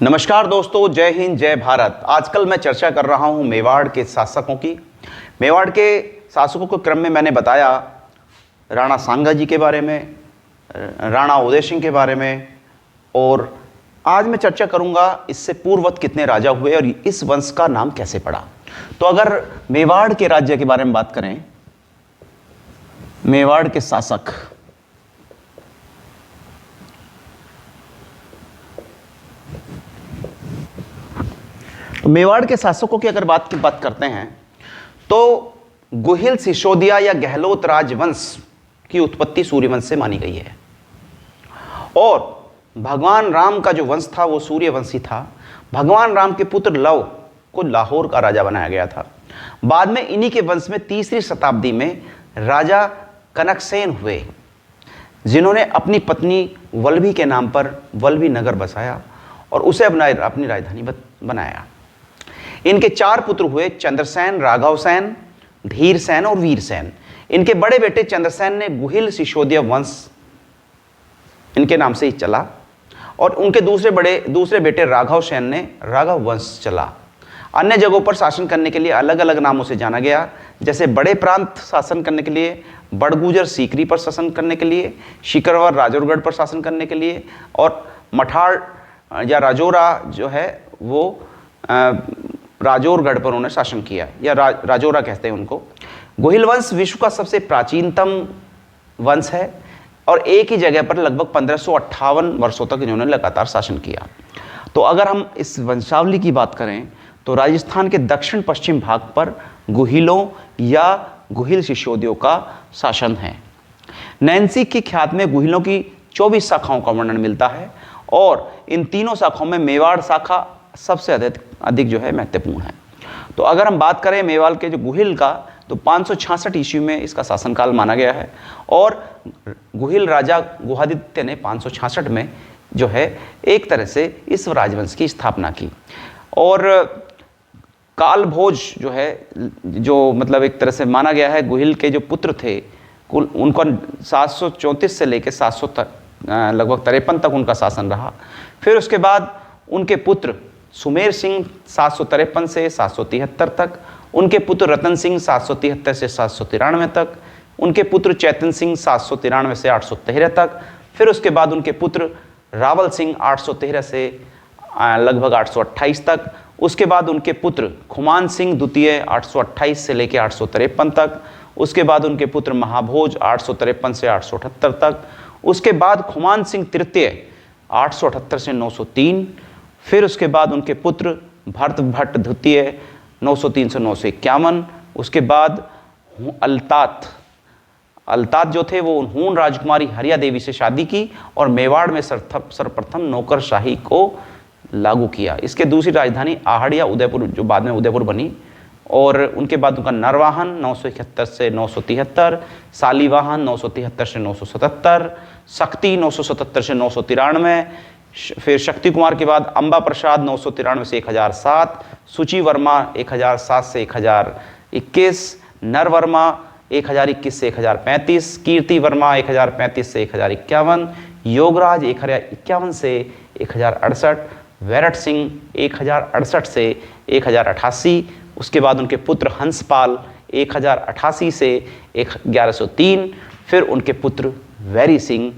नमस्कार दोस्तों, जय हिंद जय भारत। आजकल मैं चर्चा कर रहा हूं मेवाड़ के शासकों की। मेवाड़ के शासकों के क्रम में मैंने बताया राणा सांगा जी के बारे में, राणा उदय सिंह के बारे में, और आज मैं चर्चा करूंगा इससे पूर्ववत कितने राजा हुए और इस वंश का नाम कैसे पड़ा। तो अगर मेवाड़ के राज्य के बारे में बात करें, मेवाड़ के शासक मेवाड़ के शासकों की अगर बात करते हैं तो गुहिल सिसोदिया या गहलोत राजवंश की उत्पत्ति सूर्यवंश से मानी गई है और भगवान राम का जो वंश था वो सूर्यवंशी था। भगवान राम के पुत्र लव को लाहौर का राजा बनाया गया था। बाद में इन्हीं के वंश में तीसरी शताब्दी में राजा कनकसेन हुए, जिन्होंने अपनी पत्नी वल्लभी के नाम पर वल्लभी नगर बसाया और उसे अपनी राजधानी बनाया। इनके 4 पुत्र हुए, चंद्रसेन, राघवसेन, धीरसेन और वीरसेन। इनके बड़े बेटे चंद्रसेन ने गुहिल सिसोदिया वंश इनके नाम से ही चला और उनके दूसरे बेटे राघवसेन ने राघव वंश चला। अन्य जगहों पर शासन करने के लिए अलग अलग नामों से जाना गया, जैसे बड़े प्रांत शासन करने के लिए बड़गुजर सीकरी पर शासन करने के लिए, शिकरवर राजौरगढ़ पर शासन करने के लिए, और मठार या राजौरा जो है वो राजौरगढ़ पर उन्होंने शासन किया, या राजौरा कहते हैं उनको। गुहिल वंश विश्व का सबसे प्राचीनतम वंश है और एक ही जगह पर लगभग 1558 वर्षों तक इन्होंने लगातार शासन किया। तो अगर हम इस वंशावली की बात करें तो राजस्थान के दक्षिण पश्चिम भाग पर गुहिलों या गुहिल सिसोदियों का शासन है। नैन्सी की ख्यात में गुहिलों की 24 शाखाओं का वर्णन मिलता है और इन तीनों शाखाओं में मेवाड़ शाखा सबसे अधिक जो है महत्वपूर्ण है। तो अगर हम बात करें मेवाड़ के जो गुहिल का, तो 566 ईस्वी में इसका शासनकाल माना गया है और गुहिल राजा गुहादित्य ने 566 में जो है एक तरह से इस राजवंश की स्थापना की। और कालभोज जो है, जो मतलब एक तरह से माना गया है गुहिल के जो पुत्र थे, कुल उनका 734 से लेकर 700 तक लगभग 53 तक उनका शासन रहा। फिर उसके बाद उनके पुत्र सुमेर सिंह 753 से 773 तक, उनके पुत्र रतन सिंह 773 से 793 तक, उनके पुत्र चैतन सिंह 793 से 813 तक, फिर उसके बाद उनके पुत्र रावल सिंह 813 से लगभग 828 तक, उसके बाद उनके पुत्र खुमान सिंह द्वितीय 828 से लेकर 853 तक, उसके बाद उनके पुत्र महाभोज 853 से 878 तक, उसके बाद खुमान सिंह तृतीय 878 से 903, फिर उसके बाद उनके पुत्र भरत भट्ट द्वितीय 903 से 951, उसके बाद अल्तात जो थे वो हूण राजकुमारी हरिया देवी से शादी की और मेवाड़ में सर्वप्रथम नौकरशाही को लागू किया। इसके दूसरी राजधानी आहड़ या उदयपुर, जो बाद में उदयपुर बनी, और उनके बाद उनका नरवाहन 971 से 973, सालीवाहन 973 से 977, शक्ति 977 से 993, फिर शक्ति कुमार के बाद अंबा प्रसाद 993 से 1007, सुचि वर्मा 1007 से 1021, नर वर्मा 1021 से 1035, कीर्ति वर्मा 1035 से 1051, योगराज 1051 से 1068, वैरट सिंह 1068 से 1088, उसके बाद उनके पुत्र हंसपाल 1088 से 1103, फिर उनके पुत्र वैरी सिंह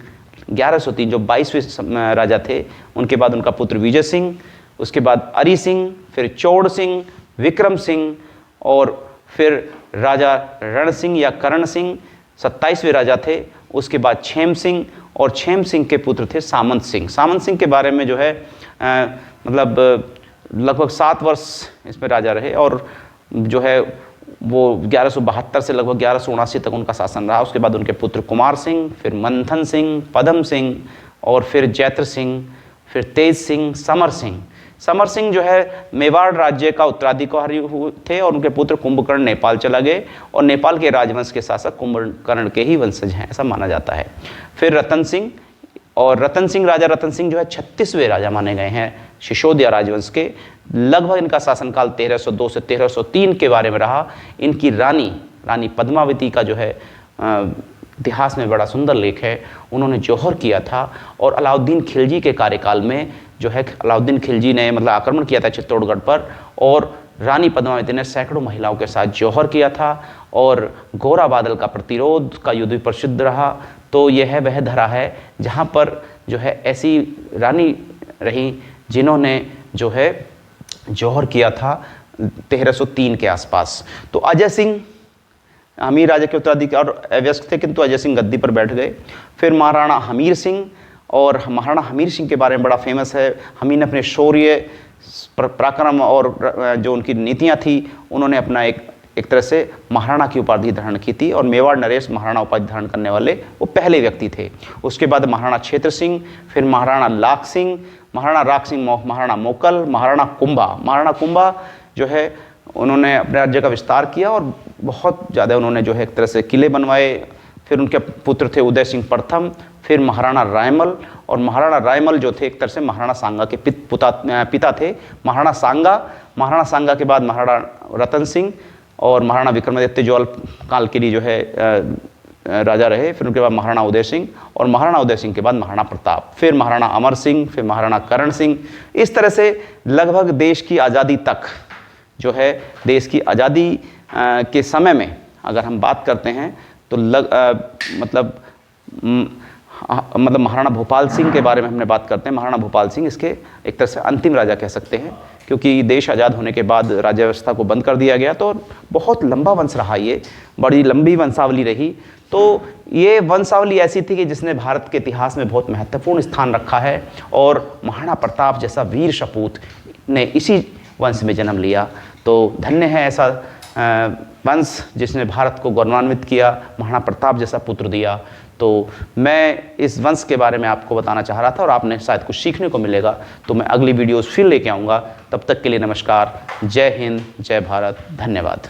1103 जो 22वें राजा थे, उनके बाद उनका पुत्र विजय सिंह, उसके बाद अरी सिंह, फिर चौड़ सिंह, विक्रम सिंह, और फिर राजा रण सिंह या करण सिंह 27वें राजा थे। उसके बाद छेम सिंह, और छेम सिंह के पुत्र थे सामंत सिंह। सामंत सिंह के बारे में जो है मतलब लगभग 7 वर्ष इसमें राजा रहे और जो है वो 1172 से लगभग 1179 तक उनका शासन रहा। उसके बाद उनके पुत्र कुमार सिंह, फिर मंथन सिंह, पदम सिंह, और फिर जैत्र सिंह, फिर तेज सिंह, समर सिंह। समर सिंह जो है मेवाड़ राज्य का उत्तराधिकारी थे और उनके पुत्र कुंभकर्ण नेपाल चला गए और नेपाल के राजवंश के शासक कुंभकर्ण के ही वंशज हैं, ऐसा माना जाता है। फिर रतन सिंह, और राजा रतन सिंह जो है 36वें राजा माने गए हैं सिसोदिया राजवंश के। लगभग इनका शासनकाल 1302 से 1303 के बारे में रहा। इनकी रानी पद्मावती का जो है इतिहास में बड़ा सुंदर लेख है। उन्होंने जौहर किया था और अलाउद्दीन खिलजी के कार्यकाल में जो है अलाउद्दीन खिलजी ने मतलब आक्रमण किया था चित्तौड़गढ़ पर, और रानी पद्मावती ने सैकड़ों महिलाओं के साथ जौहर किया था, और गोरा बादल का प्रतिरोध का युद्ध भी प्रसिद्ध रहा। तो यह वह धरा है जहाँ पर जो है ऐसी रानी रही जिन्होंने जो है जौहर किया था 1303 के आसपास। तो अजय सिंह अमीर राजा के उत्तराधिकारी और अवयस्क थे, किंतु अजय सिंह गद्दी पर बैठ गए। फिर महाराणा हमीर सिंह, और महाराणा हमीर सिंह के बारे में बड़ा फेमस है। हमीर ने अपने शौर्य, पराक्रम और जो उनकी नीतियां थी, उन्होंने अपना एक तरह से महाराणा की उपाधि धारण की थी, और मेवाड़ नरेश महाराणा उपाधि धारण करने वाले वो पहले व्यक्ति थे। उसके बाद महाराणा क्षेत्र सिंह, फिर महाराणा लाख सिंह, महाराणा राख सिंह, महाराणा मोकल, महाराणा कुंभा। महाराणा कुंभा जो है उन्होंने अपने राज्य का विस्तार किया और बहुत ज़्यादा उन्होंने जो है एक तरह से किले बनवाए। फिर उनके पुत्र थे उदय सिंह प्रथम, फिर महाराणा रायमल, और महाराणा रायमल जो थे एक तरह से महाराणा सांगा के पिता थे। महाराणा सांगा के बाद महाराणा रतन सिंह और महाराणा विक्रमादित्य जो अल्पकाल के लिए जो है राजा रहे। फिर उनके बाद महाराणा उदय सिंह, और महाराणा उदय सिंह के बाद महाराणा प्रताप, फिर महाराणा अमर सिंह, फिर महाराणा करण सिंह। इस तरह से लगभग देश की आज़ादी तक जो है, देश की आज़ादी के समय में अगर हम बात करते हैं तो मतलब महाराणा भोपाल सिंह के बारे में हमने बात करते हैं। महाराणा भोपाल सिंह इसके एक तरह से अंतिम राजा कह सकते हैं, क्योंकि देश आज़ाद होने के बाद राज्य व्यवस्था को बंद कर दिया गया। तो बहुत लंबा वंश रहा, ये बड़ी लंबी वंशावली रही। तो ये वंशावली ऐसी थी कि जिसने भारत के इतिहास में बहुत महत्वपूर्ण स्थान रखा है, और महाराणा प्रताप जैसा वीर सपूत ने इसी वंश में जन्म लिया। तो धन्य है ऐसा वंश जिसने भारत को गौरवान्वित किया, महाराणा प्रताप जैसा पुत्र दिया। तो मैं इस वंश के बारे में आपको बताना चाह रहा था, और आपने शायद कुछ सीखने को मिलेगा। तो मैं अगली वीडियोस फिर लेके आऊँगा। तब तक के लिए नमस्कार, जय हिंद, जय भारत, धन्यवाद।